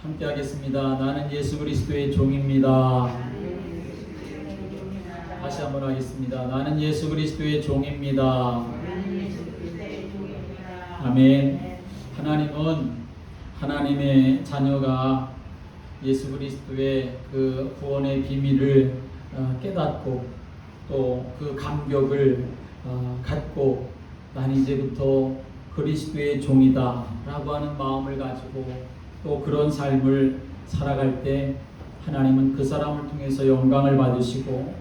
함께 하겠습니다. 나는 예수 그리스도의 종입니다. 다시 한번 하겠습니다. 나는 예수 그리스도의 종입니다. 아멘. 하나님은 하나님의 자녀가 예수 그리스도의 그 구원의 비밀을 깨닫고 또 그 감격을 갖고 난 이제부터 그리스도의 종이다 라고 하는 마음을 가지고 또 그런 삶을 살아갈 때 하나님은 그 사람을 통해서 영광을 받으시고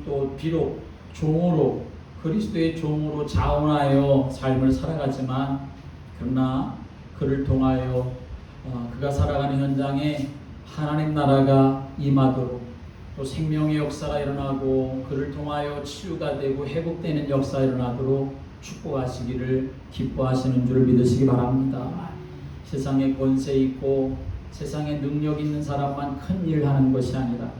또 비록 종으로 그리스도의 종으로 자원하여 삶을 살아가지만 그러나 그를 통하여 그가 살아가는 현장에 하나님 나라가 임하도록 또 생명의 역사가 일어나고 그를 통하여 치유가 되고 회복되는 역사가 일어나도록 축복하시기를 기뻐하시는 줄을 믿으시기 바랍니다. 세상에 권세 있고 세상에 능력 있는 사람만 큰 일 하는 것이 아니라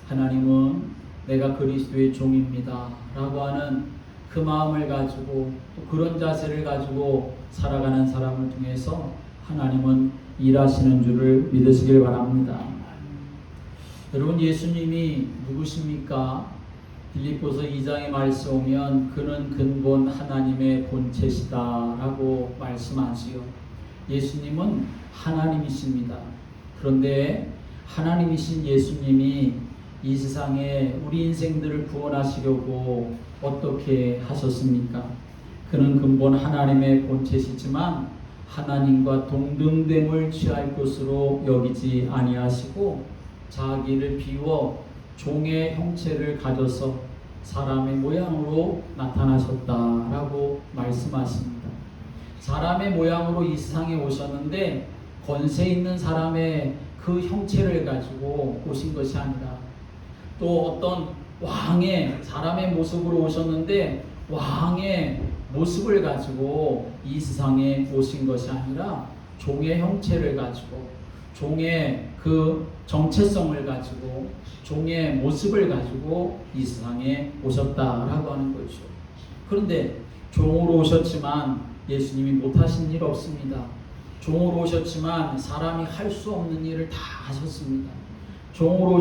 하나님은 내가 그리스도의 종입니다 라고 하는 그 마음을 가지고 또 그런 자세를 가지고 살아가는 사람을 통해서 하나님은 일하시는 줄을 믿으시길 바랍니다. 여러분, 예수님이 누구십니까? 빌립보서 2장의 말씀 오면 그는 근본 하나님의 본체시다 라고 말씀하지요. 예수님은 하나님이십니다. 그런데 하나님이신 예수님이 이 세상에 우리 인생들을 구원하시려고 어떻게 하셨습니까? 그는 근본 하나님의 본체시지만 하나님과 동등됨을 취할 것으로 여기지 아니하시고 자기를 비워 종의 형체를 가져서 사람의 모양으로 나타나셨다라고 말씀하십니다. 사람의 모양으로 이 세상에 오셨는데 권세 있는 사람의 그 형체를 가지고 오신 것이 아니라 또 어떤 왕의 사람의 모습으로 오셨는데 왕의 모습을 가지고 이 세상에 오신 것이 아니라 종의 형체를 가지고 종의 그 정체성을 가지고 종의 모습을 가지고 이 세상에 오셨다라고 하는 거죠. 그런데 종으로 오셨지만 예수님이 못하신 일 없습니다. 종으로 오셨지만 사람이 할 수 없는 일을 다 하셨습니다. 종으로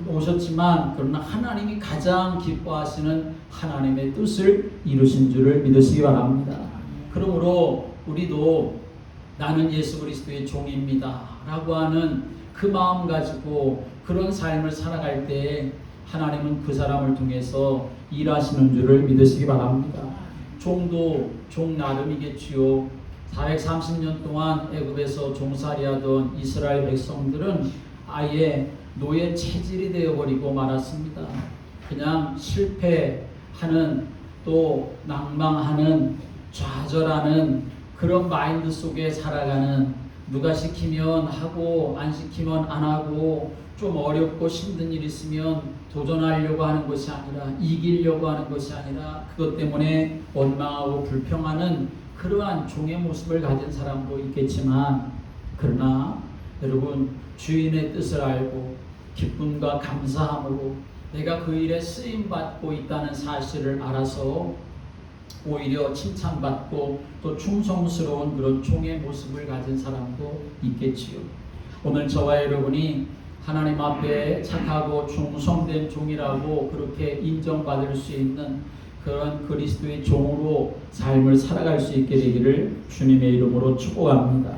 오셨지만 그러나 하나님이 가장 기뻐하시는 하나님의 뜻을 이루신 줄을 믿으시기 바랍니다. 그러므로 우리도 나는 예수 그리스도의 종입니다 라고 하는 그 마음 가지고 그런 삶을 살아갈 때 하나님은 그 사람을 통해서 일하시는 줄을 믿으시기 바랍니다. 종도 종 나름이겠지요. 430년 동안 애굽에서 종살이하던 이스라엘 백성들은 아예 노예 체질이 되어버리고 말았습니다. 그냥 실패하는 또 낭망하는 좌절하는 그런 마인드 속에 살아가는, 누가 시키면 하고 안 시키면 안 하고 좀 어렵고 힘든 일 있으면 도전하려고 하는 것이 아니라 이기려고 하는 것이 아니라 그것 때문에 원망하고 불평하는 그러한 종의 모습을 가진 사람도 있겠지만 그러나 여러분, 주인의 뜻을 알고 기쁨과 감사함으로 내가 그 일에 쓰임받고 있다는 사실을 알아서 오히려 칭찬받고 또 충성스러운 그런 종의 모습을 가진 사람도 있겠지요. 오늘 저와 여러분이 하나님 앞에 착하고 충성된 종이라고 그렇게 인정받을 수 있는 그런 그리스도의 종으로 삶을 살아갈 수 있게 되기를 주님의 이름으로 축복합니다.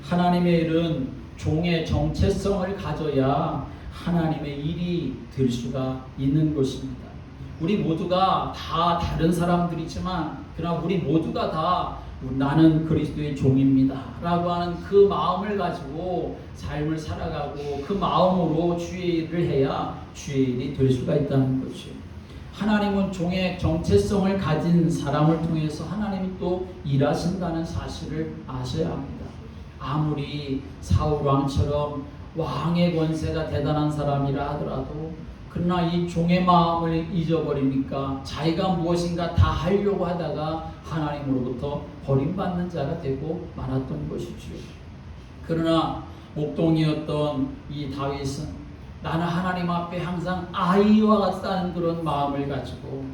하나님의 일은 종의 정체성을 가져야 하나님의 일이 될 수가 있는 것입니다. 우리 모두가 다 다른 사람들이지만 그러나 우리 모두가 다 나는 그리스도의 종입니다 라고 하는 그 마음을 가지고 삶을 살아가고 그 마음으로 주의 일을 해야 주의 일이 될 수가 있다는 거죠. 하나님은 종의 정체성을 가진 사람을 통해서 하나님이 또 일하신다는 사실을 아셔야 합니다. 아무리 사울 왕처럼 왕의 권세가 대단한 사람이라 하더라도 그러나 이 종의 마음을 잊어버리니까 자기가 무엇인가 다 하려고 하다가 하나님으로부터 버림받는 자가 되고 말았던 것이지요. 그러나 목동이었던 이 다윗은 나는 하나님 앞에 항상 아이와 같다는 그런 마음을 가지고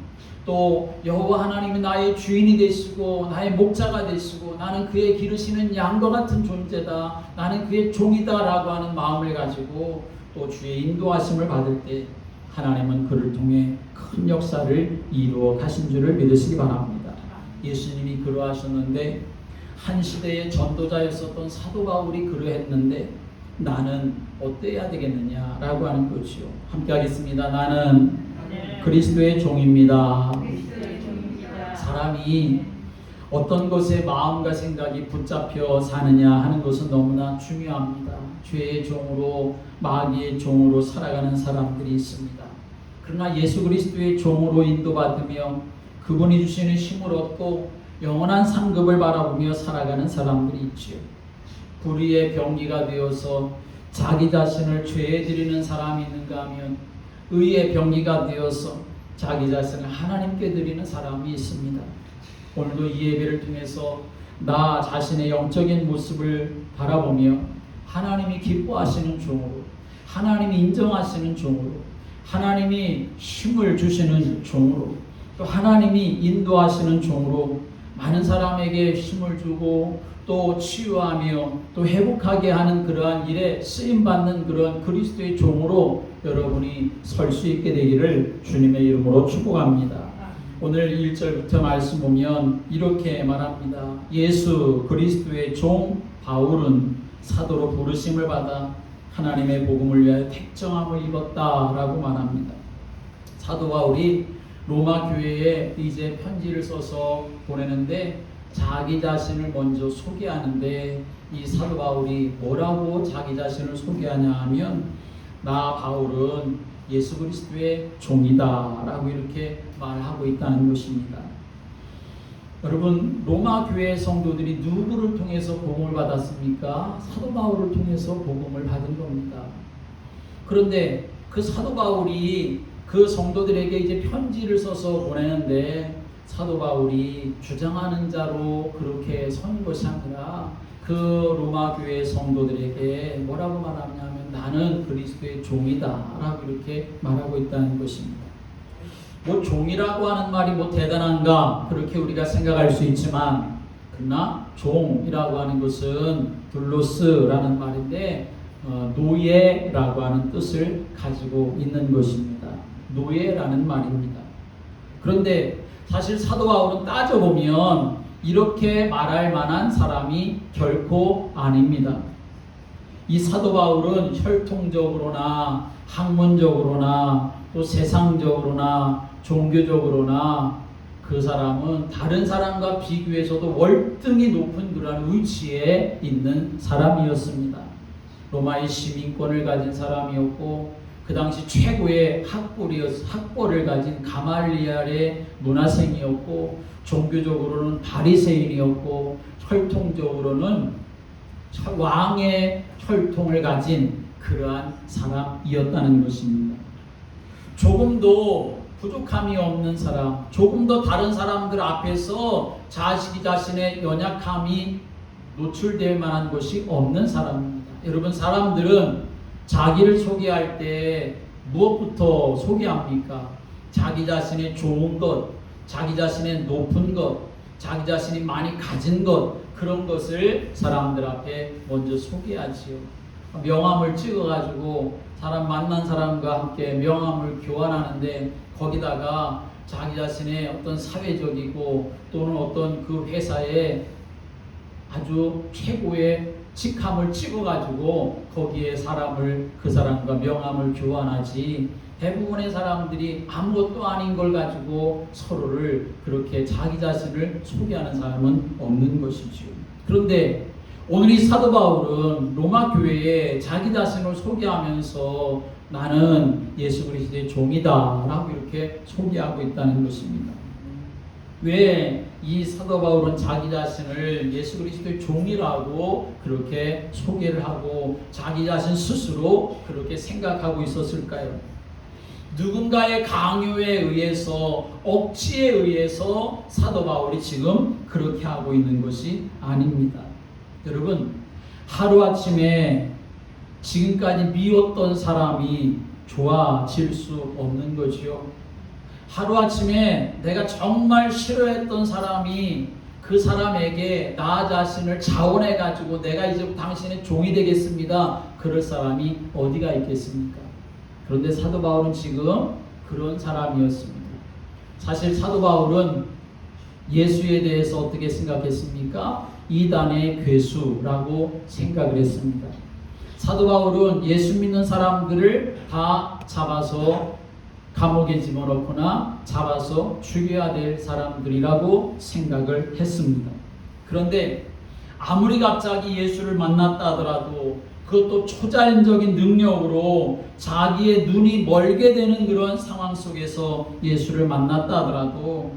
또 여호와 하나님이 나의 주인이 되시고 나의 목자가 되시고 나는 그의 기르시는 양과 같은 존재다. 나는 그의 종이다라고 하는 마음을 가지고 또 주의 인도하심을 받을 때 하나님은 그를 통해 큰 역사를 이루어 가신 줄을 믿으시기 바랍니다. 예수님이 그러하셨는데 한 시대의 전도자였었던 사도 바울이 그러했는데 나는 어때야 되겠느냐라고 하는 거지요. 함께 하겠습니다. 나는 그리스도의 종입니다. 사람이 어떤 것에 마음과 생각이 붙잡혀 사느냐 하는 것은 너무나 중요합니다. 죄의 종으로 마귀의 종으로 살아가는 사람들이 있습니다. 그러나 예수 그리스도의 종으로 인도받으며 그분이 주시는 힘을 얻고 영원한 상급을 바라보며 살아가는 사람들이 있지요. 불의의 병기가 되어서 자기 자신을 죄에 드리는 사람이 있는가 하면 의의 병기가 되어서 자기 자신을 하나님께 드리는 사람이 있습니다. 오늘도 이 예배를 통해서 나 자신의 영적인 모습을 바라보며 하나님이 기뻐하시는 종으로, 하나님이 인정하시는 종으로, 하나님이 힘을 주시는 종으로, 또 하나님이 인도하시는 종으로 많은 사람에게 힘을 주고 또 치유하며 또 회복하게 하는 그러한 일에 쓰임받는 그런 그리스도의 종으로 여러분이 설 수 있게 되기를 주님의 이름으로 축복합니다. 오늘 1절부터 말씀 보면 이렇게 말합니다. 예수 그리스도의 종 바울은 사도로 부르심을 받아 하나님의 복음을 위하여 택정함을 입었다라고 말합니다. 사도 바울이 로마 교회에 이제 편지를 써서 보내는데 자기 자신을 먼저 소개하는데 이 사도 바울이 뭐라고 자기 자신을 소개하냐 하면 나 바울은 예수 그리스도의 종이다 라고 이렇게 말하고 있다는 것입니다. 여러분 로마 교회 성도들이 누구를 통해서 복음을 받았습니까? 사도 바울을 통해서 복음을 받은 겁니다. 그런데 그 사도 바울이 그 성도들에게 이제 편지를 써서 보내는데 사도 바울이 주장하는 자로 그렇게 선 것이 아니라 그 로마 교회 성도들에게 뭐라고 말하냐면 나는 그리스도의 종이다 라고 이렇게 말하고 있다는 것입니다. 뭐 종이라고 하는 말이 뭐 대단한가 그렇게 우리가 생각할 수 있지만 그러나 종이라고 하는 것은 둘로스라는 말인데 노예라고 하는 뜻을 가지고 있는 것입니다. 노예라는 말입니다. 그런데 사실 사도 바울은 따져보면 이렇게 말할 만한 사람이 결코 아닙니다. 이 사도 바울은 혈통적으로나 학문적으로나 또 세상적으로나 종교적으로나 그 사람은 다른 사람과 비교해서도 월등히 높은 그러한 위치에 있는 사람이었습니다. 로마의 시민권을 가진 사람이었고 그 당시 최고의 학벌을 가진 가말리알의 문화생이었고 종교적으로는 바리새인이었고 혈통적으로는 왕의 혈통을 가진 그러한 사람이었다는 것입니다. 조금도 부족함이 없는 사람, 조금 더 다른 사람들 앞에서 자신의 연약함이 노출될 만한 것이 없는 사람입니다. 여러분 사람들은 자기를 소개할 때 무엇부터 소개합니까? 자기 자신의 좋은 것, 자기 자신의 높은 것, 자기 자신이 많이 가진 것 그런 것을 사람들 앞에 먼저 소개하지요. 명함을 찍어가지고 사람 만난 사람과 함께 명함을 교환하는데 거기다가 자기 자신의 어떤 사회적이고 또는 어떤 그 회사의 아주 최고의 직함을 찍어가지고 거기에 그 사람과 명함을 교환하지 대부분의 사람들이 아무것도 아닌 걸 가지고 서로를 그렇게 자기 자신을 소개하는 사람은 없는 것이지요. 그런데 오늘 이 사도 바울은 로마 교회에 자기 자신을 소개하면서 나는 예수 그리스도의 종이다 라고 이렇게 소개하고 있다는 것입니다. 왜 이 사도 바울은 자기 자신을 예수 그리스도의 종이라고 그렇게 소개를 하고 자기 자신 스스로 그렇게 생각하고 있었을까요? 누군가의 강요에 의해서 억지에 의해서 사도 바울이 지금 그렇게 하고 있는 것이 아닙니다. 여러분 하루아침에 지금까지 미웠던 사람이 좋아질 수 없는 거지요. 하루아침에 내가 정말 싫어했던 사람이 그 사람에게 나 자신을 자원해가지고 내가 이제 당신의 종이 되겠습니다. 그럴 사람이 어디가 있겠습니까? 그런데 사도 바울은 지금 그런 사람이었습니다. 사실 사도 바울은 예수에 대해서 어떻게 생각했습니까? 이단의 괴수라고 생각을 했습니다. 사도 바울은 예수 믿는 사람들을 다 잡아서 감옥에 집어넣거나 잡아서 죽여야 될 사람들이라고 생각을 했습니다. 그런데 아무리 갑자기 예수를 만났다 하더라도 그것도 초자연적인 능력으로 자기의 눈이 멀게 되는 그런 상황 속에서 예수를 만났다 하더라도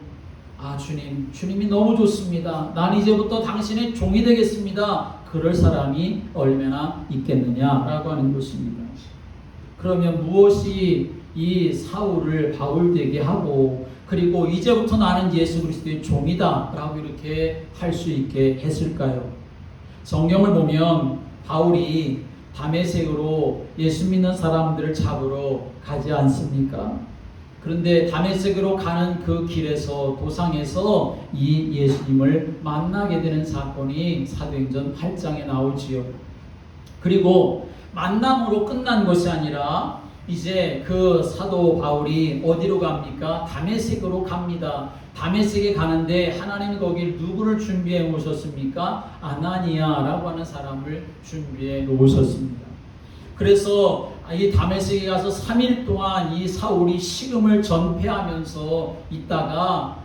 주님이 너무 좋습니다. 난 이제부터 당신의 종이 되겠습니다. 그럴 사람이 얼마나 있겠느냐라고 하는 것입니다. 그러면 무엇이 이 사울을 바울 되게 하고 그리고 이제부터 나는 예수 그리스도의 종이다 라고 이렇게 할 수 있게 했을까요? 성경을 보면 바울이 다메섹으로 예수 믿는 사람들을 잡으러 가지 않습니까? 그런데 다메섹으로 가는 그 길에서 도상에서 이 예수님을 만나게 되는 사건이 사도행전 8장에 나오지요. 그리고 만남으로 끝난 것이 아니라 이제 그 사도 바울이 어디로 갑니까? 다메섹으로 갑니다. 다메섹에 가는데 하나님이 거기 누구를 준비해 놓으셨습니까? 아나니아라고 하는 사람을 준비해 놓으셨습니다. 그래서 이 다메섹에 가서 3일 동안 이 사울이 식음을 전폐하면서 있다가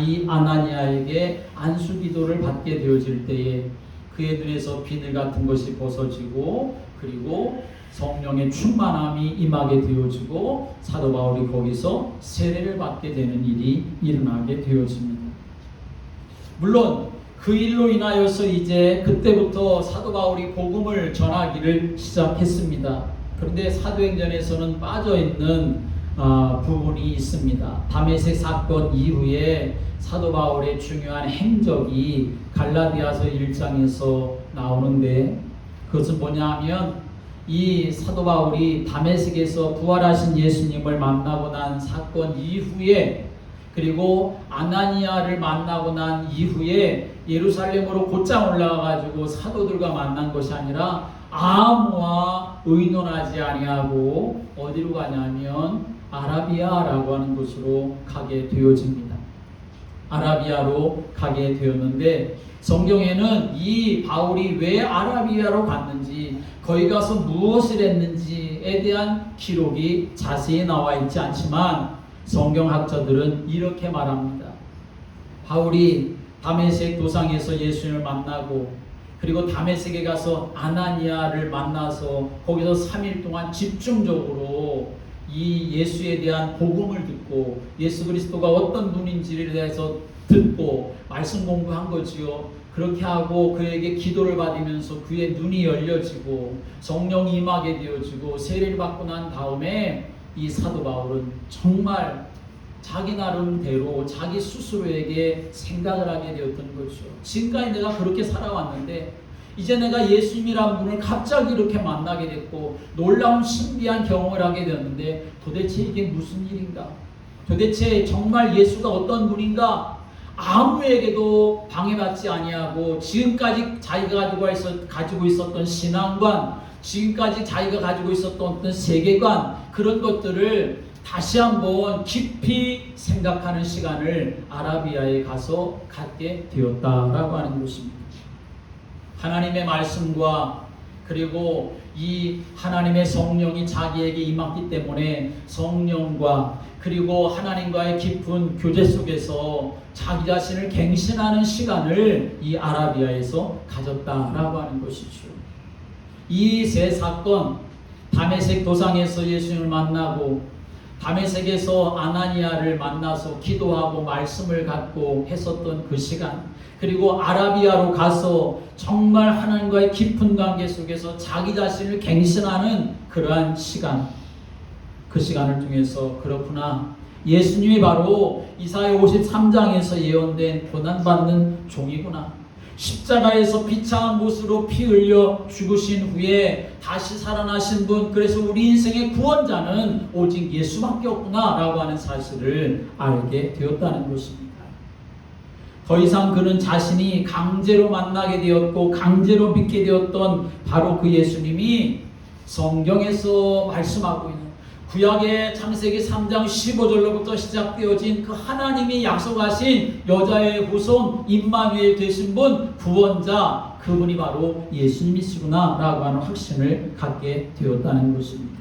이 아나니아에게 안수기도를 받게 되어질 때에 그의 눈에서 비늘 같은 것이 벗어지고 그리고 성령의 충만함이 임하게 되어지고 사도 바울이 거기서 세례를 받게 되는 일이 일어나게 되어집니다. 물론 그 일로 인하여서 이제 그때부터 사도 바울이 복음을 전하기를 시작했습니다. 그런데 사도행전에서는 빠져있는 부분이 있습니다. 다메섹 사건 이후에 사도 바울의 중요한 행적이 갈라디아서 1장에서 나오는데 그것은 뭐냐 하면 이 사도 바울이 다메섹에서 부활하신 예수님을 만나고 난 사건 이후에 그리고 아나니아를 만나고 난 이후에 예루살렘으로 곧장 올라가가지고 사도들과 만난 것이 아니라 아무와 의논하지 아니하고 어디로 가냐면 아라비아라고 하는 곳으로 가게 되어집니다. 아라비아로 가게 되었는데 성경에는 이 바울이 왜 아라비아로 갔는지 거기 가서 무엇을 했는지에 대한 기록이 자세히 나와 있지 않지만 성경학자들은 이렇게 말합니다. 바울이 다메섹 도상에서 예수님을 만나고 그리고 다메섹에 가서 아나니아를 만나서 거기서 3일 동안 집중적으로 이 예수에 대한 복음을 듣고 예수 그리스도가 어떤 분인지를 대해서 듣고 말씀 공부한 거지요. 그렇게 하고 그에게 기도를 받으면서 그의 눈이 열려지고 성령이 임하게 되어지고 세례를 받고 난 다음에 이 사도 바울은 정말 자기 나름대로 자기 스스로에게 생각을 하게 되었던 거죠. 지금까지 내가 그렇게 살아왔는데 이제 내가 예수님이라는 분을 갑자기 이렇게 만나게 됐고 놀라운 신비한 경험을 하게 되었는데 도대체 이게 무슨 일인가? 도대체 정말 예수가 어떤 분인가? 아무에게도 방해받지 아니하고 지금까지 자기가 가지고 있었던 신앙관, 지금까지 자기가 가지고 있었던 어떤 세계관 그런 것들을 다시 한번 깊이 생각하는 시간을 아라비아에 가서 갖게 되었다라고 하는 것입니다. 하나님의 말씀과 그리고 이 하나님의 성령이 자기에게 임했기 때문에 성령과 그리고 하나님과의 깊은 교제 속에서 자기 자신을 갱신하는 시간을 이 아라비아에서 가졌다라고 하는 것이죠. 이 세 사건, 다메섹 도상에서 예수님을 만나고 다메섹에서 아나니아를 만나서 기도하고 말씀을 갖고 했었던 그 시간, 그리고 아라비아로 가서 정말 하나님과의 깊은 관계 속에서 자기 자신을 갱신하는 그러한 시간, 그 시간을 통해서 그렇구나, 예수님이 바로 이사야 53장에서 예언된 고난받는 종이구나, 십자가에서 비참한 모습으로 피 흘려 죽으신 후에 다시 살아나신 분, 그래서 우리 인생의 구원자는 오직 예수밖에 없구나라고 하는 사실을 알게 되었다는 것입니다. 더 이상 그는 자신이 강제로 만나게 되었고 강제로 믿게 되었던 바로 그 예수님이 성경에서 말씀하고 있는 구약의 창세기 3장 15절로부터 시작되어진 그 하나님이 약속하신 여자의 후손 임마누엘 되신 분, 구원자, 그분이 바로 예수님이시구나 라고 하는 확신을 갖게 되었다는 것입니다.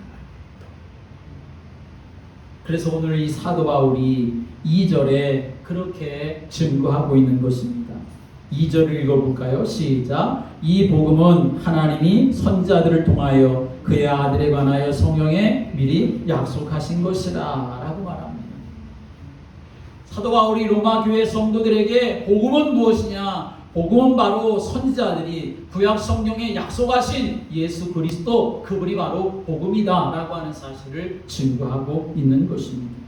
그래서 오늘 이 사도 바울이 2절에 그렇게 증거하고 있는 것입니다. 2절을 읽어볼까요? 시작. 이 복음은 하나님이 선지자들을 통하여 그의 아들에 관하여 성경에 미리 약속하신 것이다 라고 말합니다. 사도 바울이 로마 교회 성도들에게 복음은 무엇이냐? 복음은 바로 선지자들이 구약 성경에 약속하신 예수 그리스도, 그분이 바로 복음이다 라고 하는 사실을 증거하고 있는 것입니다.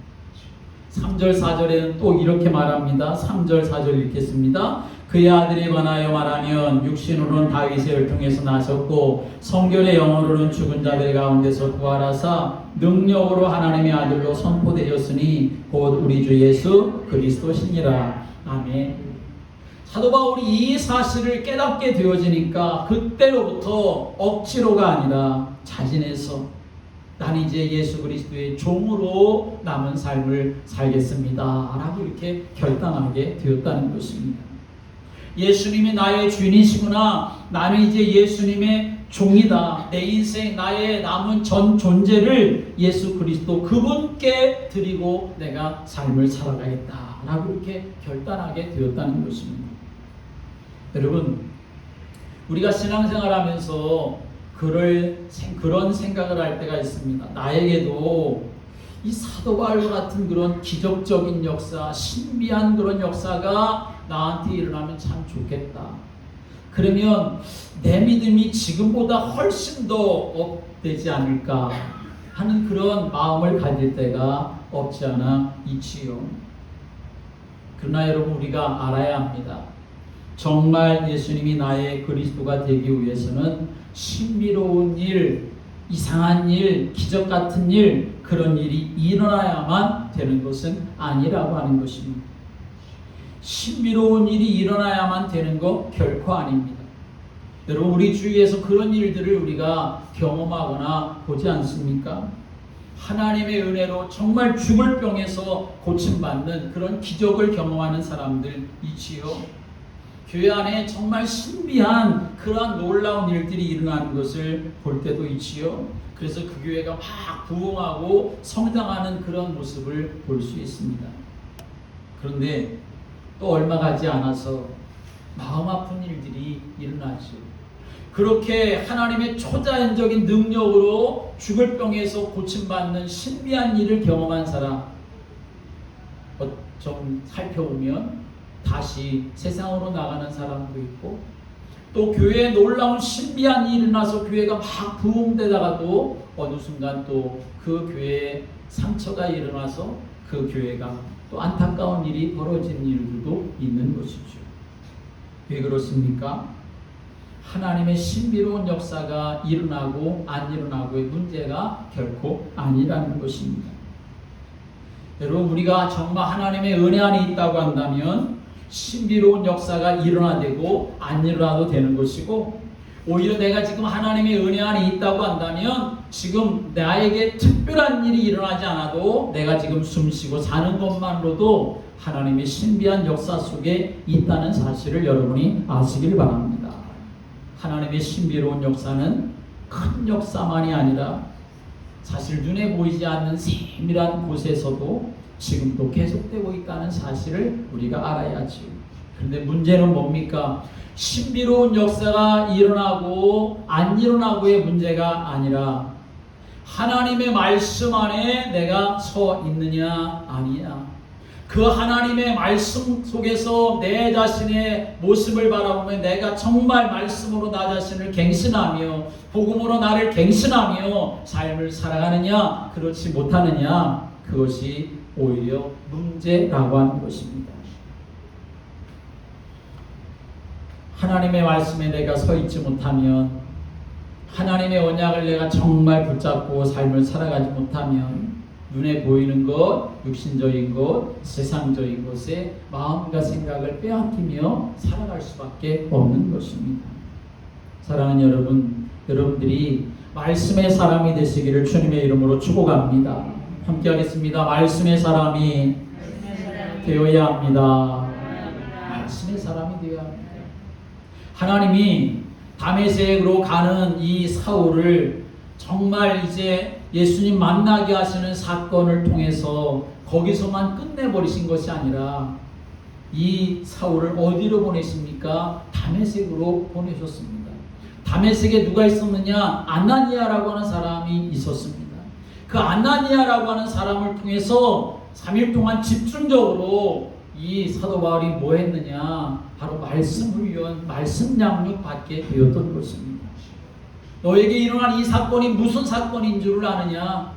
3절 4절에는 또 이렇게 말합니다. 3절 4절 읽겠습니다. 그의 아들에 관하여 말하면 육신으로는 다윗의 혈통에서 나셨고 성결의 영으로는 죽은 자들 가운데서 부활하사 능력으로 하나님의 아들로 선포되었으니 곧 우리 주 예수 그리스도시니라. 아멘. 사도 바울이 이 사실을 깨닫게 되어지니까 그때로부터 억지로가 아니라 자진해서 나는 이제 예수 그리스도의 종으로 남은 삶을 살겠습니다 라고 이렇게 결단하게 되었다는 것입니다. 예수님이 나의 주인이시구나, 나는 이제 예수님의 종이다, 내 인생 나의 남은 전 존재를 예수 그리스도 그분께 드리고 내가 삶을 살아가겠다 라고 이렇게 결단하게 되었다는 것입니다. 여러분, 우리가 신앙생활 하면서 그런 생각을 할 때가 있습니다. 나에게도 이 사도 바울 같은 그런 기적적인 역사, 신비한 그런 역사가 나한테 일어나면 참 좋겠다. 그러면 내 믿음이 지금보다 훨씬 더 업되지 않을까 하는 그런 마음을 가질 때가 없지 않아 있지요. 그러나 여러분, 우리가 알아야 합니다. 정말 예수님이 나의 그리스도가 되기 위해서는 신비로운 일, 이상한 일, 기적 같은 일, 그런 일이 일어나야만 되는 것은 아니라고 하는 것입니다. 신비로운 일이 일어나야만 되는 거 결코 아닙니다. 여러분, 우리 주위에서 그런 일들을 우리가 경험하거나 보지 않습니까? 하나님의 은혜로 정말 죽을 병에서 고침받는 그런 기적을 경험하는 사람들 있지요. 교회 안에 정말 신비한 그러한 놀라운 일들이 일어나는 것을 볼 때도 있지요. 그래서 그 교회가 막 부흥하고 성장하는 그런 모습을 볼 수 있습니다. 그런데 또 얼마 가지 않아서 마음 아픈 일들이 일어나죠. 그렇게 하나님의 초자연적인 능력으로 죽을 병에서 고침받는 신비한 일을 경험한 사람 좀 살펴보면 다시 세상으로 나가는 사람도 있고, 또 교회에 놀라운 신비한 일이 일어나서 교회가 막 부흥되다가도 어느 순간 또 그 교회에 상처가 일어나서 그 교회가 또 안타까운 일이 벌어지는 일들도 있는 것이죠. 왜 그렇습니까? 하나님의 신비로운 역사가 일어나고 안 일어나고의 문제가 결코 아니라는 것입니다. 여러분, 우리가 정말 하나님의 은혜 안에 있다고 한다면 신비로운 역사가 일어나되고 안 일어나도 되는 것이고, 오히려 내가 지금 하나님의 은혜 안에 있다고 한다면 지금 나에게 특별한 일이 일어나지 않아도 내가 지금 숨쉬고 사는 것만으로도 하나님의 신비한 역사 속에 있다는 사실을 여러분이 아시길 바랍니다. 하나님의 신비로운 역사는 큰 역사만이 아니라 사실 눈에 보이지 않는 세밀한 곳에서도 지금도 계속되고 있다는 사실을 우리가 알아야지. 그런데 문제는 뭡니까? 신비로운 역사가 일어나고 안 일어나고의 문제가 아니라 하나님의 말씀 안에 내가 서 있느냐 아니냐, 그 하나님의 말씀 속에서 내 자신의 모습을 바라보며 내가 정말 말씀으로 나 자신을 갱신하며 복음으로 나를 갱신하며 삶을 살아가느냐 그렇지 못하느냐, 그것이 오히려 문제라고 하는 것입니다. 하나님의 말씀에 내가 서 있지 못하면, 하나님의 언약을 내가 정말 붙잡고 삶을 살아가지 못하면 눈에 보이는 것, 육신적인 것, 세상적인 것에 마음과 생각을 빼앗기며 살아갈 수밖에 없는 것입니다. 사랑하는 여러분, 여러분들이 말씀의 사람이 되시기를 주님의 이름으로 축복합니다. 함께 하겠습니다. 말씀의 사람이 되어야 합니다. 말씀의 사람이 되어야 합니다. 하나님이 다메섹으로 가는 이 사울을 정말 이제 예수님 만나게 하시는 사건을 통해서 거기서만 끝내버리신 것이 아니라 이 사울을 어디로 보내십니까? 다메섹으로 보내셨습니다. 다메섹에 누가 있었느냐? 아나니아라고 하는 사람이 있었습니다. 그 아나니아라고 하는 사람을 통해서 3일 동안 집중적으로 이 사도 바울이 뭐 했느냐? 바로 말씀을 위한 말씀 양육 받게 되었던 것입니다. 너에게 일어난 이 사건이 무슨 사건인 줄을 아느냐?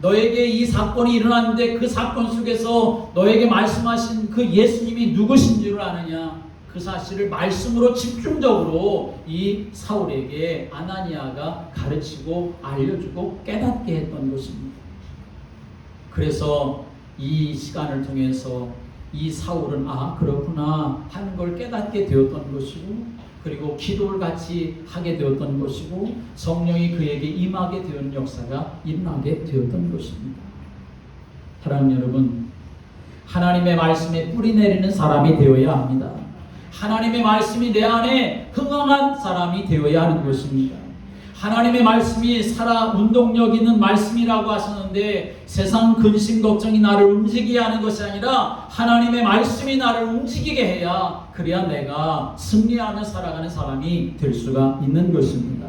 너에게 이 사건이 일어났는데 그 사건 속에서 너에게 말씀하신 그 예수님이 누구신 줄을 아느냐? 그 사실을 말씀으로 집중적으로 이 사울에게 아나니아가 가르치고 알려주고 깨닫게 했던 것입니다. 그래서 이 시간을 통해서 이 사울은 그렇구나 하는 걸 깨닫게 되었던 것이고, 그리고 기도를 같이 하게 되었던 것이고, 성령이 그에게 임하게 되는 역사가 일어나게 되었던 것입니다. 사랑하는 여러분, 하나님의 말씀에 뿌리 내리는 사람이 되어야 합니다. 하나님의 말씀이 내 안에 흥황한 사람이 되어야 하는 것입니다. 하나님의 말씀이 살아 운동력 있는 말씀이라고 하셨는데, 세상 근심 걱정이 나를 움직이게 하는 것이 아니라 하나님의 말씀이 나를 움직이게 해야, 그래야 내가 승리하며 살아가는 사람이 될 수가 있는 것입니다.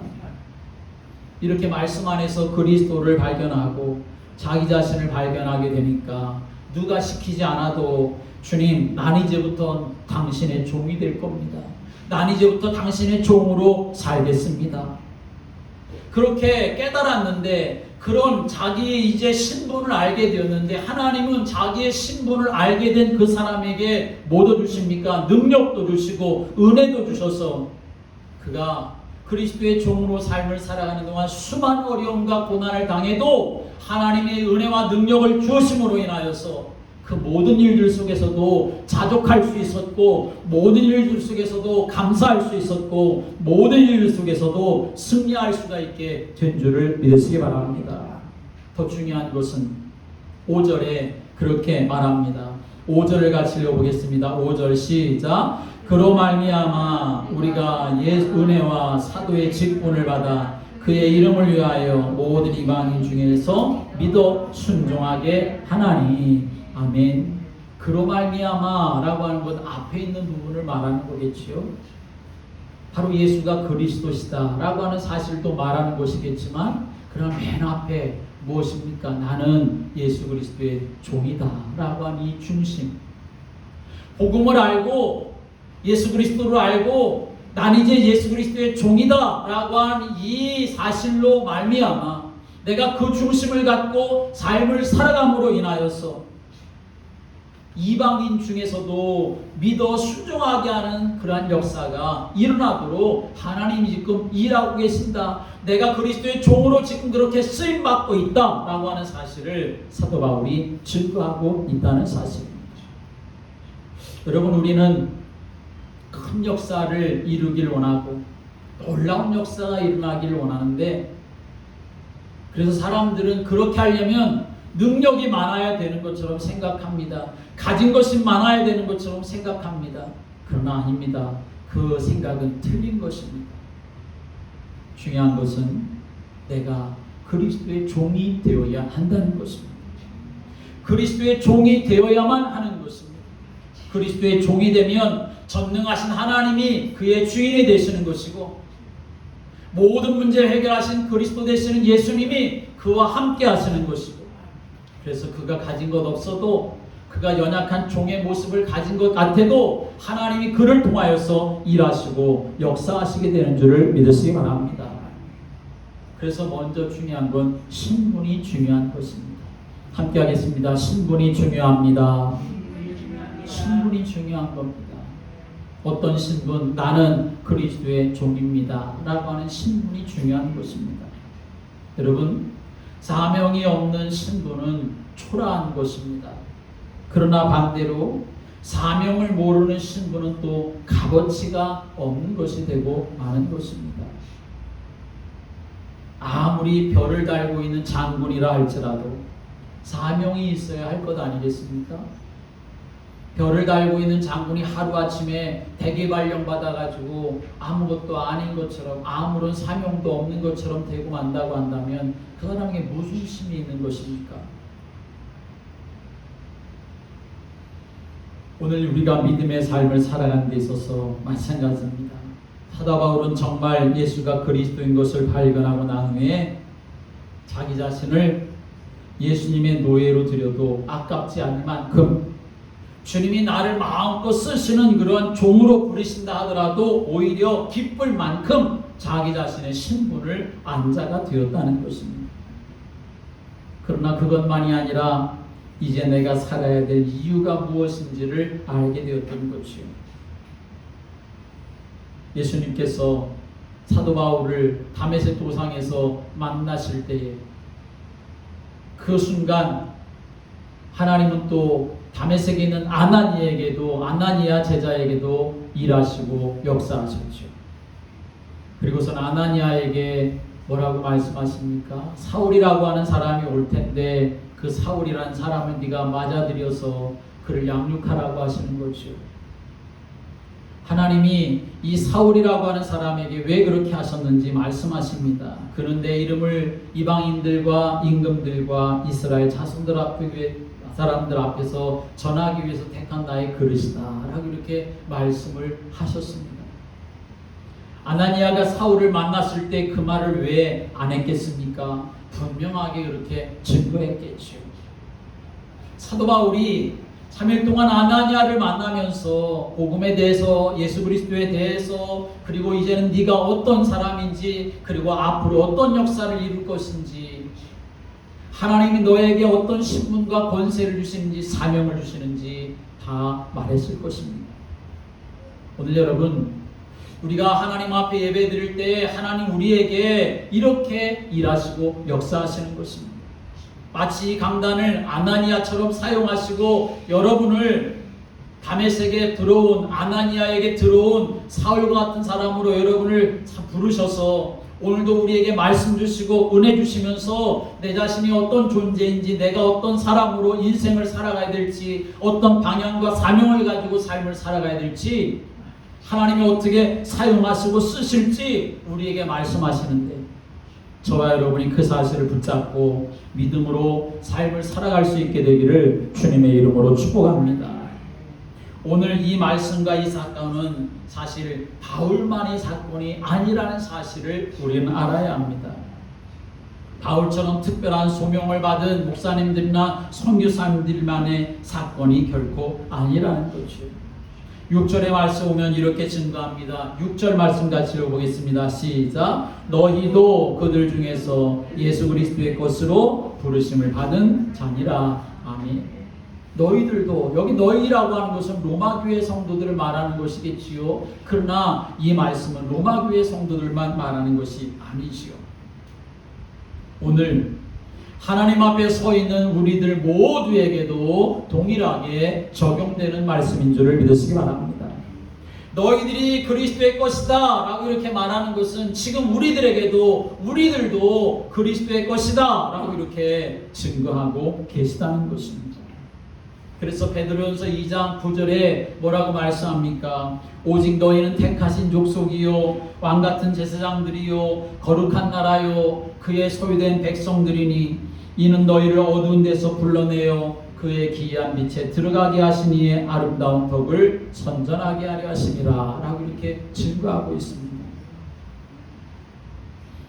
이렇게 말씀 안에서 그리스도를 발견하고 자기 자신을 발견하게 되니까 누가 시키지 않아도 주님, 난 이제부터 당신의 종이 될 겁니다. 난 이제부터 당신의 종으로 살겠습니다. 그렇게 깨달았는데, 그런 자기의 이제 신분을 알게 되었는데, 하나님은 자기의 신분을 알게 된 그 사람에게 뭐도 주십니까? 능력도 주시고 은혜도 주셔서 그가 그리스도의 종으로 삶을 살아가는 동안 수많은 어려움과 고난을 당해도 하나님의 은혜와 능력을 주심으로 인하여서 그 모든 일들 속에서도 자족할 수 있었고, 모든 일들 속에서도 감사할 수 있었고, 모든 일들 속에서도 승리할 수가 있게 된 줄을 믿으시기 바랍니다. 더 중요한 것은 5절에 그렇게 말합니다. 5절을 같이 읽어보겠습니다. 5절 시작. 그로 말미암아 우리가 옛 은혜와 사도의 직분을 받아 그의 이름을 위하여 모든 이방인 중에서 믿어 순종하게 하나니. 아멘. 그로 말미암아라고 하는 것 앞에 있는 부분을 말하는 거겠지요. 바로 예수가 그리스도시다라고 하는 사실도 말하는 것이겠지만, 그럼 맨 앞에 무엇입니까? 나는 예수 그리스도의 종이다라고 하는 이 중심. 복음을 알고 예수 그리스도를 알고 난 이제 예수 그리스도의 종이다라고 하는 이 사실로 말미암아 내가 그 중심을 갖고 삶을 살아감으로 인하여서 이방인 중에서도 믿어 순종하게 하는 그러한 역사가 일어나도록 하나님이 지금 일하고 계신다. 내가 그리스도의 종으로 지금 그렇게 쓰임받고 있다라고 하는 사실을 사도 바울이 증거하고 있다는 사실입니다. 여러분, 우리는 큰 역사를 이루길 원하고 놀라운 역사가 일어나기를 원하는데, 그래서 사람들은 그렇게 하려면 능력이 많아야 되는 것처럼 생각합니다. 가진 것이 많아야 되는 것처럼 생각합니다. 그러나 아닙니다. 그 생각은 틀린 것입니다. 중요한 것은 내가 그리스도의 종이 되어야 한다는 것입니다. 그리스도의 종이 되어야만 하는 것입니다. 그리스도의 종이 되면 전능하신 하나님이 그의 주인이 되시는 것이고, 모든 문제를 해결하신 그리스도 되시는 예수님이 그와 함께 하시는 것이고, 그래서 그가 가진 것 없어도, 그가 연약한 종의 모습을 가진 것 같아도 하나님이 그를 통하여서 일하시고 역사하시게 되는 줄을 믿으시기 바랍니다. 그래서 먼저 중요한 건 신분이 중요한 것입니다. 함께 하겠습니다. 신분이 중요합니다. 신분이 중요한 겁니다. 어떤 신분? 나는 그리스도의 종입니다 라고 하는 신분이 중요한 것입니다. 여러분, 사명이 없는 신분은 초라한 것입니다. 그러나 반대로 사명을 모르는 신분은 또 값어치가 없는 것이 되고 마는 것입니다. 아무리 별을 달고 있는 장군이라 할지라도 사명이 있어야 할 것 아니겠습니까? 별을 달고 있는 장군이 하루아침에 대기 발령 받아가지고 아무것도 아닌 것처럼 아무런 사명도 없는 것처럼 되고 만다고 한다면 그 사람에게 무슨 힘이 있는 것입니까? 오늘 우리가 믿음의 삶을 살아가는 데 있어서 마찬가지입니다. 사도 바울은 정말 예수가 그리스도인 것을 발견하고 난 후에 자기 자신을 예수님의 노예로 드려도 아깝지 않을 만큼 주님이 나를 마음껏 쓰시는 그런 종으로 부르신다 하더라도 오히려 기쁠 만큼 자기 자신의 신분을 안 자가 되었다는 것입니다. 그러나 그것만이 아니라 이제 내가 살아야 될 이유가 무엇인지를 알게 되었던 것이요. 예수님께서 사도 바울을 다메섹 도상에서 만나실 때에 그 순간 하나님은 또 다메섹에 있는 아나니아 제자에게도 일하시고 역사하셨죠. 그리고선 아나니아에게 뭐라고 말씀하십니까? 사울이라고 하는 사람이 올 텐데 그 사울이라는 사람을 네가 맞아들여서 그를 양육하라고 하시는 거죠. 하나님이 이 사울이라고 하는 사람에게 왜 그렇게 하셨는지 말씀하십니다. 그는 내 이름을 이방인들과 임금들과 이스라엘 자손들 사람들 앞에서 전하기 위해서 택한 나의 그릇이다 라고 이렇게 말씀을 하셨습니다. 아나니아가 사울을 만났을 때 그 말을 왜 안 했겠습니까? 분명하게 그렇게 증거했겠죠. 사도 바울이 3일 동안 아나니아를 만나면서 복음에 대해서, 예수 그리스도에 대해서, 그리고 이제는 네가 어떤 사람인지, 그리고 앞으로 어떤 역사를 이룰 것인지, 하나님이 너에게 어떤 신분과 권세를 주시는지, 사명을 주시는지 다 말했을 것입니다. 오늘 여러분, 우리가 하나님 앞에 예배 드릴 때 하나님 우리에게 이렇게 일하시고 역사하시는 것입니다. 마치 강단을 아나니아처럼 사용하시고 여러분을 다메섹에 들어온, 아나니아에게 들어온 사울과 같은 사람으로 여러분을 부르셔서 오늘도 우리에게 말씀 주시고 은혜 주시면서 내 자신이 어떤 존재인지, 내가 어떤 사람으로 인생을 살아가야 될지, 어떤 방향과 사명을 가지고 삶을 살아가야 될지 하나님이 어떻게 사용하시고 쓰실지 우리에게 말씀하시는데, 저와 여러분이 그 사실을 붙잡고 믿음으로 삶을 살아갈 수 있게 되기를 주님의 이름으로 축복합니다. 오늘 이 말씀과 이 사건은 사실 바울만의 사건이 아니라는 사실을 우리는 알아야 합니다. 바울처럼 특별한 소명을 받은 목사님들이나 선교사님들만의 사건이 결코 아니라는 거죠. 6절의 말씀 오면 이렇게 증거합니다. 6절 말씀 같이 읽어보겠습니다. 시작. 너희도 그들 중에서 예수 그리스도의 것으로 부르심을 받은 자니라. 아멘. 너희들도, 여기 너희라고 하는 것은 로마교회 성도들을 말하는 것이겠지요. 그러나 이 말씀은 로마교회 성도들만 말하는 것이 아니지요. 오늘 하나님 앞에 서 있는 우리들 모두에게도 동일하게 적용되는 말씀인 줄을 믿으시기 바랍니다. 너희들이 그리스도의 것이다 라고 이렇게 말하는 것은 지금 우리들도 그리스도의 것이다 라고 이렇게 증거하고 계시다는 것입니다. 그래서 베드로전서 2장 9절에 뭐라고 말씀합니까? 오직 너희는 택하신 족속이요 왕같은 제사장들이요 거룩한 나라요 그의 소유된 백성들이니 이는 너희를 어두운 데서 불러내어 그의 기이한 빛에 들어가게 하신 이의 아름다운 덕을 선전하게 하려 하심이라 라고 이렇게 증거하고 있습니다.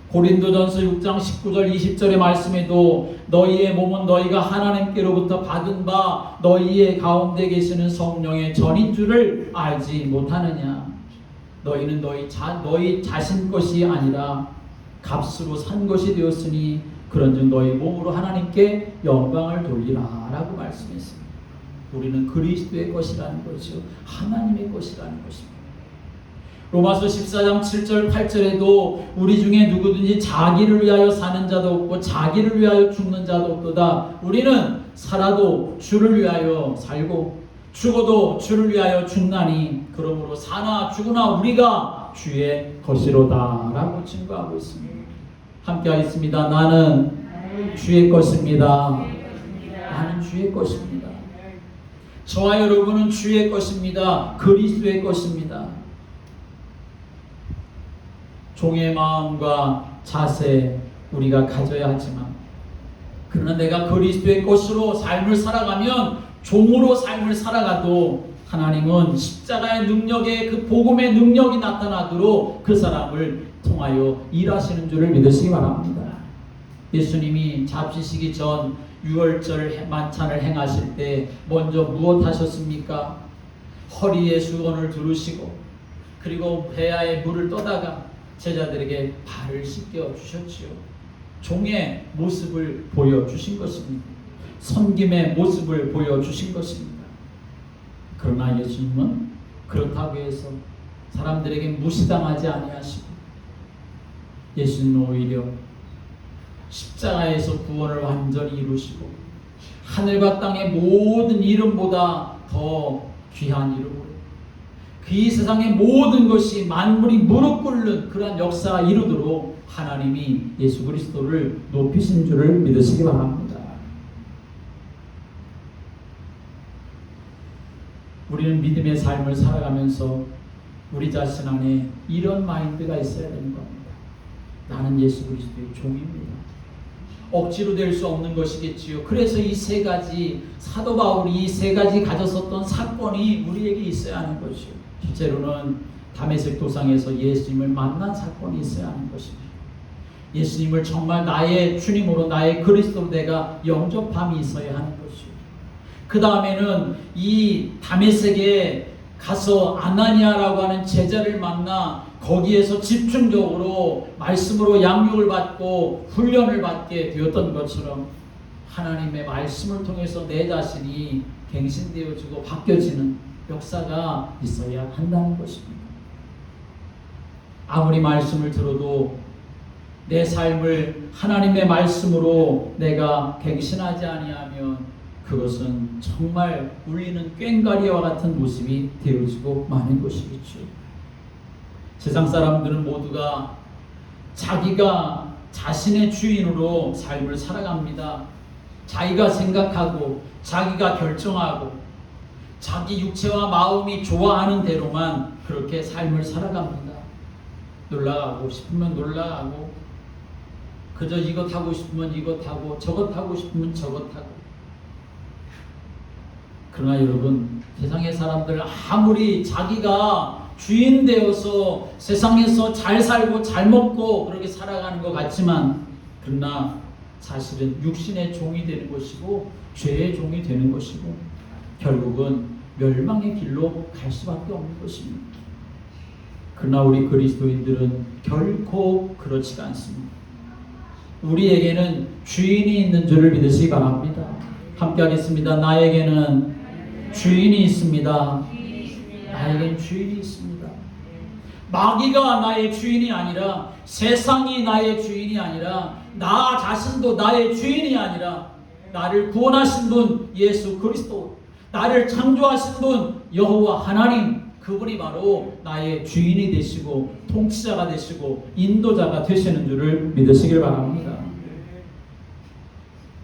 고린도전서 6장 19절 20절의 말씀에도 너희의 몸은 너희가 하나님께로부터 받은 바 너희의 가운데 계시는 성령의 전인 줄을 알지 못하느냐. 너희는 너희 자신 것이 아니라 값으로 산 것이 되었으니 그런즉 너희 몸으로 하나님께 영광을 돌리라 라고 말씀했습니다. 우리는 그리스도의 것이라는 것이요 하나님의 것이라는 것입니다. 로마서 14장 7절 8절에도 우리 중에 누구든지 자기를 위하여 사는 자도 없고 자기를 위하여 죽는 자도 없도다. 우리는 살아도 주를 위하여 살고 죽어도 주를 위하여 죽나니 그러므로 사나 죽으나 우리가 주의 것이로다 라고 증거하고 있습니다. 함께 하겠습니다. 나는 주의 것입니다. 나는 주의 것입니다. 저와 여러분은 주의 것입니다. 그리스도의 것입니다. 종의 마음과 자세 우리가 가져야 하지만 그러나 내가 그리스도의 것으로 삶을 살아가면 종으로 삶을 살아가도 하나님은 십자가의 능력에 그 복음의 능력이 나타나도록 그 사람을 통하여 일하시는 줄을 믿으시기 바랍니다. 예수님이 잡히시기 전 유월절 만찬을 행하실 때 먼저 무엇 하셨습니까? 허리에 수건을 두르시고 그리고 배아에 물을 떠다가 제자들에게 발을 씻겨 주셨지요. 종의 모습을 보여주신 것입니다. 섬김의 모습을 보여주신 것입니다. 그러나 예수님은 그렇다고 해서 사람들에게 무시당하지 아니하시고 예수님은 오히려 십자가에서 구원을 완전히 이루시고 하늘과 땅의 모든 이름보다 더 귀한 이름으로 그 세상의 모든 것이 만물이 무릎 꿇는 그러한 역사가 이루도록 하나님이 예수 그리스도를 높이신 줄을 믿으시기 바랍니다. 우리는 믿음의 삶을 살아가면서 우리 자신 안에 이런 마인드가 있어야 되는 겁니다. 나는 예수 그리스도의 종입니다. 억지로 될 수 없는 것이겠지요. 그래서 이 세 가지 사도 바울이 이 세 가지 가졌었던 사건이 우리에게 있어야 하는 것이요. 첫째로는 다메섹 도상에서 예수님을 만난 사건이 있어야 하는 것입니다. 예수님을 정말 나의 주님으로 나의 그리스도로 내가 영접함이 있어야 하는 것이요. 그 다음에는 이 다메섹에 가서 아나니아라고 하는 제자를 만나 거기에서 집중적으로 말씀으로 양육을 받고 훈련을 받게 되었던 것처럼 하나님의 말씀을 통해서 내 자신이 갱신되어지고 바뀌어지는 역사가 있어야 한다는 것입니다. 아무리 말씀을 들어도 내 삶을 하나님의 말씀으로 내가 갱신하지 아니하면 그것은 정말 울리는 꽹과리와 같은 모습이 되어지고 마는 것이겠죠. 세상 사람들은 모두가 자기가 자신의 주인으로 삶을 살아갑니다. 자기가 생각하고 자기가 결정하고 자기 육체와 마음이 좋아하는 대로만 그렇게 삶을 살아갑니다. 놀러가고 싶으면 놀러가고 그저 이것 하고 싶으면 이것 하고 저것 하고 싶으면 저것 하고. 그러나 여러분, 세상의 사람들 아무리 자기가 주인 되어서 세상에서 잘 살고 잘 먹고 그렇게 살아가는 것 같지만 그러나 사실은 육신의 종이 되는 것이고 죄의 종이 되는 것이고 결국은 멸망의 길로 갈 수밖에 없는 것입니다. 그러나 우리 그리스도인들은 결코 그렇지가 않습니다. 우리에게는 주인이 있는 줄을 믿으시기 바랍니다. 함께 하겠습니다. 나에게는 주인이 있습니다. 나에겐 주인이 있습니다. 마귀가 나의 주인이 아니라 세상이 나의 주인이 아니라 나 자신도 나의 주인이 아니라 나를 구원하신 분 예수 그리스도, 나를 창조하신 분 여호와 하나님, 그분이 바로 나의 주인이 되시고 통치자가 되시고 인도자가 되시는 줄을 믿으시길 바랍니다.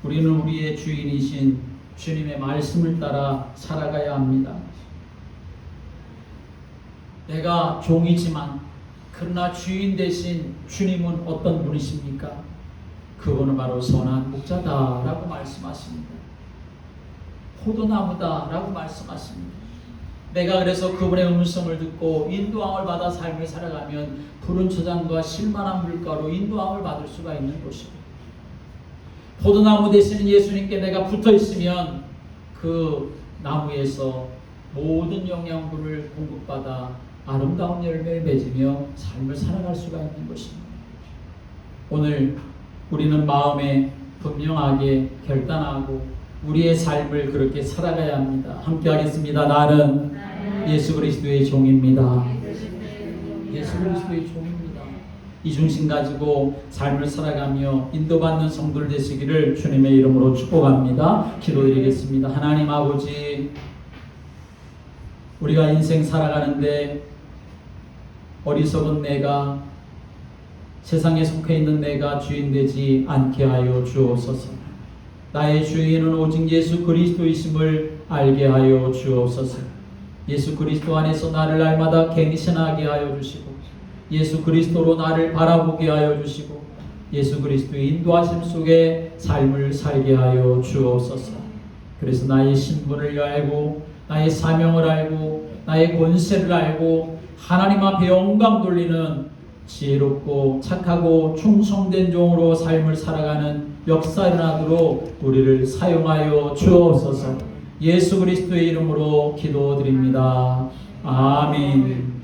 우리는 우리의 주인이신 주님의 말씀을 따라 살아가야 합니다. 내가 종이지만 그러나 주인 대신 주님은 어떤 분이십니까? 그분은 바로 선한 목자다라고 말씀하십니다. 포도나무다라고 말씀하십니다. 내가 그래서 그분의 음성을 듣고 인도함을 받아 삶을 살아가면 푸른 초장과 실만한 물가로 인도함을 받을 수가 있는 것입니다. 포도나무 되시는 예수님께 내가 붙어 있으면 그 나무에서 모든 영양분을 공급받아 아름다운 열매를 맺으며 삶을 살아갈 수가 있는 것입니다. 오늘 우리는 마음에 분명하게 결단하고 우리의 삶을 그렇게 살아가야 합니다. 함께 하겠습니다. 나는 예수 그리스도의 종입니다. 예수 그리스도의 종입니다. 이 중심 가지고 삶을 살아가며 인도받는 성도들 되시기를 주님의 이름으로 축복합니다. 기도드리겠습니다. 하나님 아버지, 우리가 인생 살아가는데 어리석은 내가, 세상에 속해 있는 내가 주인 되지 않게 하여 주옵소서. 나의 주인은 오직 예수 그리스도이심을 알게 하여 주옵소서. 예수 그리스도 안에서 나를 날마다 갱신하게 하여 주시고, 예수 그리스도로 나를 바라보게 하여 주시고, 예수 그리스도의 인도하심 속에 삶을 살게 하여 주옵소서. 그래서 나의 신분을 알고, 나의 사명을 알고, 나의 권세를 알고, 하나님 앞에 영광 돌리는 지혜롭고 착하고 충성된 종으로 삶을 살아가는 역사 일어나도록 우리를 사용하여 주옵소서. 예수 그리스도의 이름으로 기도드립니다. 아멘.